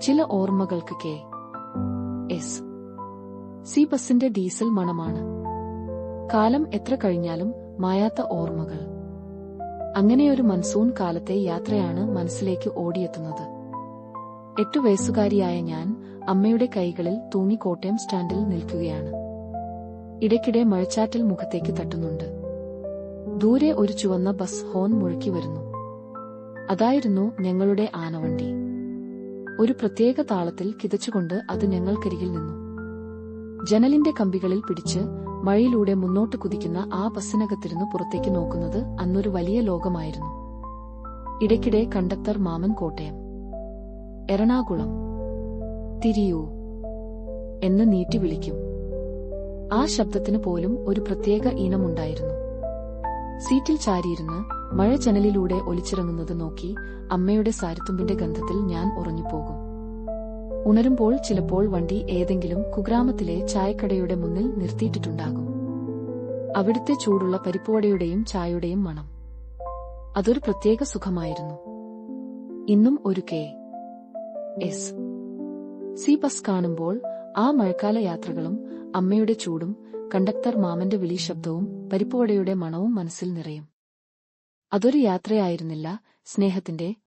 ചില ഓർമ്മകൾക്ക് K. S. C ബസിന്റെ ഡീസൽ മണമാണ്. കാലം എത്ര കഴിഞ്ഞാലും മായാത്ത ഓർമ്മകൾ. അങ്ങനെയൊരു മൺസൂൺ കാലത്തെ യാത്രയാണ് മനസ്സിലേക്ക് ഓടിയെത്തുന്നത്. 8 വയസ്സുകാരിയായ ഞാൻ അമ്മയുടെ കൈകളിൽ തൂങ്ങി കോട്ടയം സ്റ്റാൻഡിൽ നിൽക്കുകയാണ്. ഇടയ്ക്കിടെ മഴച്ചാറ്റൽ മുഖത്തേക്ക് തട്ടുന്നുണ്ട്. ദൂരെ ഒരു ചുവന്ന ബസ് ഹോൺ മുഴക്കി വരുന്നു. അതായിരുന്നു ഞങ്ങളുടെ ആനവണ്ടി. ഒരു പ്രത്യേക താളത്തിൽ കിതച്ചുകൊണ്ട് അത് ഞങ്ങൾക്കരികിൽ നിന്നു. ജനലിന്റെ കമ്പികളിൽ പിടിച്ച് മഴയിലൂടെ മുന്നോട്ട് കുതിക്കുന്ന ആ ബസ്സിനകത്തിരുന്ന് പുറത്തേക്ക് നോക്കുന്നത് അന്നൊരു വലിയ ലോകമായിരുന്നു. ഇടയ്ക്കിടെ കണ്ടക്ടർ മാമൻ കോട്ടയം, എറണാകുളം, തിരിയൂ എന്ന് നീട്ടി വിളിക്കും. ആ ശബ്ദത്തിന് പോലും ഒരു പ്രത്യേക ഈണമുണ്ടായിരുന്നു. സീറ്റിൽ ചാരിയിരുന്ന് മഴ ജനലിലൂടെ ഒലിച്ചിറങ്ങുന്നത് നോക്കി അമ്മയുടെ സാരിത്തുമ്പിന്റെ ഗന്ധത്തിൽ ഞാൻ ഉറങ്ങിപ്പോകും. ഉണരുമ്പോൾ ചിലപ്പോൾ വണ്ടി ഏതെങ്കിലും കുഗ്രാമത്തിലെ ചായക്കടയുടെ മുന്നിൽ നിർത്തിയിട്ടിട്ടുണ്ടാകും. അവിടുത്തെ ചൂടുള്ള പരിപ്പുവടയുടെയും ചായയുടെയും മണം, അതൊരു പ്രത്യേക സുഖമായിരുന്നു. ഇന്നും ഒരു കെ. എസ്. സി ബസ് കാണുമ്പോൾ ആ മഴക്കാല യാത്രകളും അമ്മയുടെ ചൂടും കണ്ടക്ടർ മാമന്റെ വിളി ശബ്ദവും പരിപ്പുവടയുടെ മണവും മനസ്സിൽ നിറയും. അതൊരു യാത്രയായിരുന്നില്ല, സ്നേഹത്തിന്റെ,